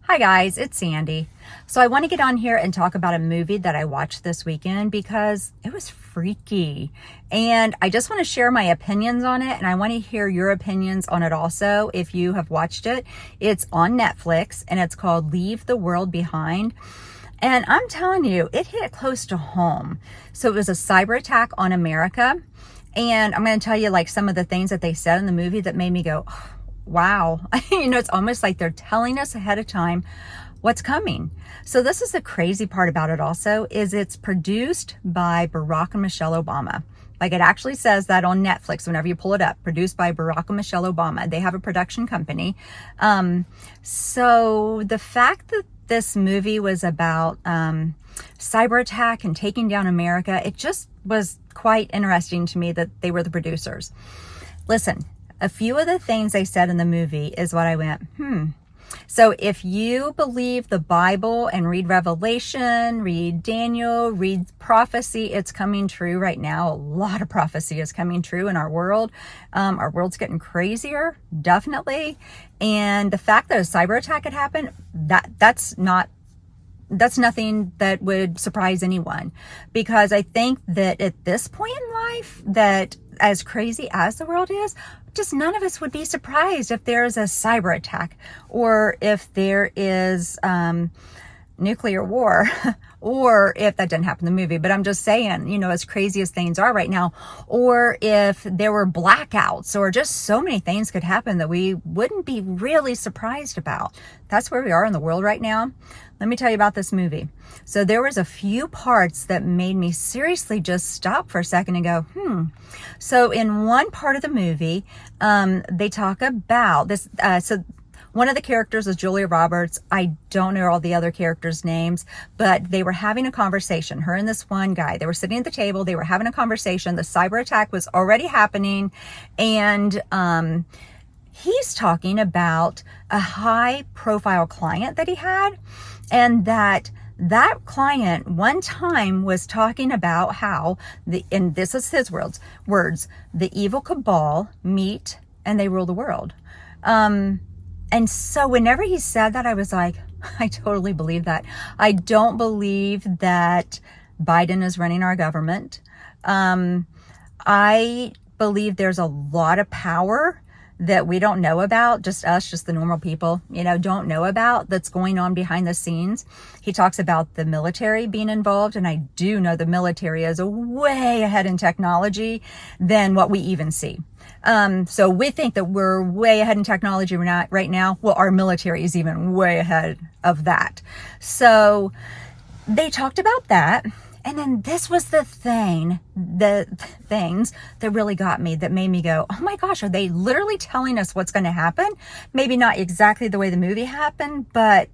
Hi guys, it's Sandy. So I want to get on here and talk about a movie that I watched this weekend because it was freaky. And I just want to share my opinions on it, and I want to hear your opinions on it also if you have watched it. It's on Netflix and it's called Leave the World Behind. And I'm telling you, it hit close to home. So it was a cyber attack on America. And I'm going to tell you like some of the things that they said in the movie that made me go, oh, wow. It's almost like they're telling us ahead of time what's coming. So this is the crazy part about it also, is it's produced by Barack and Michelle Obama. Like it actually says that on Netflix whenever you pull it up, produced by Barack and Michelle Obama. They have a production company. So the fact that this movie was about cyber attack and taking down America, it just was quite interesting to me that they were the producers. Listen, a few of the things they said in the movie is what I went, So if you believe the Bible and read Revelation, read Daniel, read prophecy, it's coming true right now. A lot of prophecy is coming true in our world. Our world's getting crazier, definitely. And the fact that a cyber attack had happened, that's nothing that would surprise anyone, because I think that at this point in life, that as crazy as the world is, just none of us would be surprised if there's a cyber attack or if there is nuclear war or if that didn't happen in the movie, but I'm just saying, as crazy as things are right now, or if there were blackouts or just so many things could happen that we wouldn't be really surprised about. That's where we are in the world right now. Let me tell you about this movie. So there was a few parts that made me seriously just stop for a second and go, So in one part of the movie, they talk about this. So one of the characters is Julia Roberts. I don't know all the other characters' names, but they were having a conversation, her and this one guy. They were sitting at the table. They were having a conversation. The cyber attack was already happening. And he's talking about a high profile client that he had. And that client one time was talking about how and this is his words, the evil cabal meet and they rule the world. And so whenever he said that, I was like, I totally believe that. I don't believe that Biden is running our government. I believe there's a lot of power that we don't know about, just the normal people, don't know about, that's going on behind the scenes. He talks about the military being involved, and I do know the military is way ahead in technology than what we even see. So we think that we're way ahead in technology right now. Well, our military is even way ahead of that. So they talked about that. And then this was the things that really got me, that made me go, oh my gosh, are they literally telling us what's going to happen? Maybe not exactly the way the movie happened, but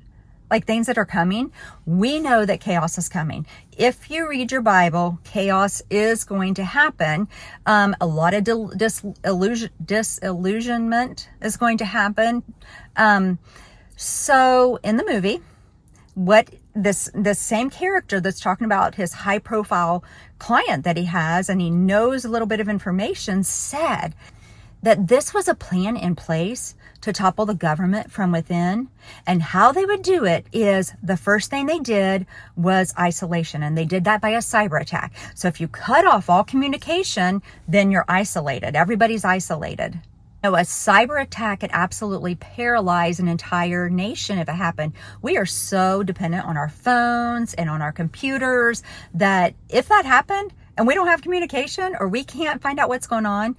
like things that are coming. We know that chaos is coming. If you read your Bible, chaos is going to happen. A lot of disillusionment is going to happen. So in the movie, what this same character that's talking about his high profile client that he has, and he knows a little bit of information, said that this was a plan in place to topple the government from within. And how they would do it is the first thing they did was isolation. And they did that by a cyber attack. So if you cut off all communication, then you're isolated. Everybody's isolated. A cyber attack could absolutely paralyze an entire nation if it happened. We are so dependent on our phones and on our computers that if that happened and we don't have communication or we can't find out what's going on,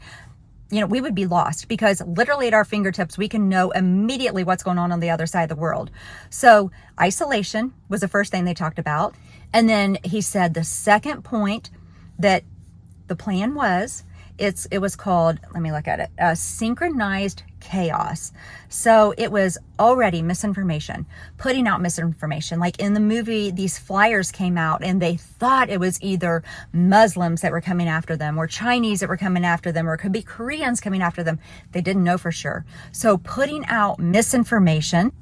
we would be lost, because literally at our fingertips, we can know immediately what's going on the other side of the world. So isolation was the first thing they talked about. And then he said the second point that the plan was, it was called, let me look at it, synchronized chaos. So it was already misinformation, putting out misinformation. Like in the movie, these flyers came out and they thought it was either Muslims that were coming after them or Chinese that were coming after them, or it could be Koreans coming after them. They didn't know for sure. So putting out misinformation.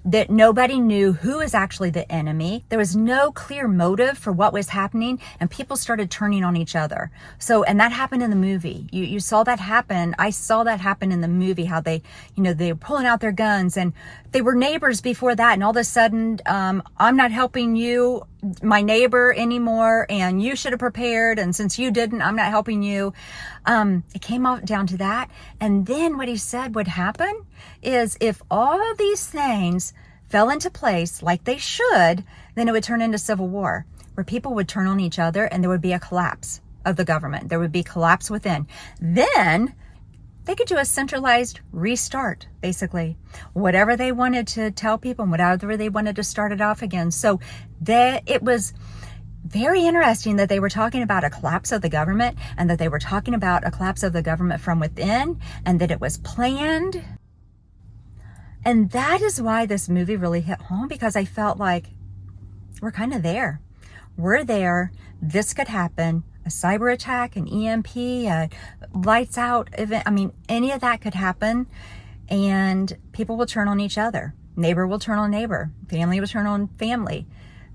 that nobody knew who was actually the enemy. There was no clear motive for what was happening, and people started turning on each other. So, and that happened in the movie. You saw that happen. I saw that happen in the movie, how they, they were pulling out their guns, and they were neighbors before that. And all of a sudden, I'm not helping you, my neighbor, anymore, and you should have prepared. And since you didn't, I'm not helping you. It came down to that. And then what he said would happen is if all these things fell into place like they should, then it would turn into civil war, where people would turn on each other and there would be a collapse of the government. There would be collapse within. Then they could do a centralized restart, basically. Whatever they wanted to tell people and whatever they wanted to start it off again. So it was very interesting that they were talking about a collapse of the government, and that they were talking about a collapse of the government from within, and that it was planned. And that is why this movie really hit home, because I felt like we're kind of there. We're there. This could happen. A cyber attack, an EMP, a lights out event. I mean, any of that could happen, and people will turn on each other. Neighbor will turn on neighbor. Family will turn on family.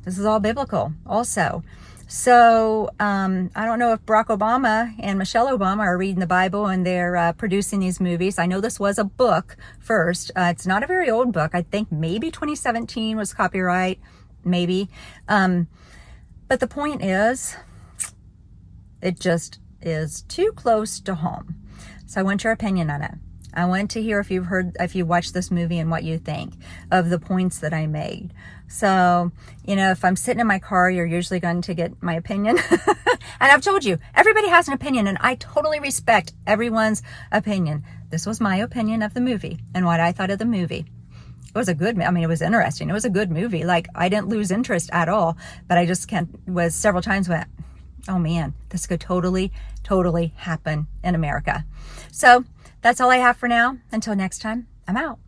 This is all biblical also. So I don't know if Barack Obama and Michelle Obama are reading the Bible and they're producing these movies. I know this was a book first. It's not a very old book. I think maybe 2017 was copyright, maybe. But the point is, it just is too close to home. So I want your opinion on it. I want to hear if you watched this movie and what you think of the points that I made. So, if I'm sitting in my car, you're usually going to get my opinion. And I've told you, everybody has an opinion, and I totally respect everyone's opinion. This was my opinion of the movie and what I thought of the movie. It was it was interesting. It was a good movie. Like, I didn't lose interest at all, but I just was several times went, oh man, this could totally, totally happen in America. So that's all I have for now. Until next time, I'm out.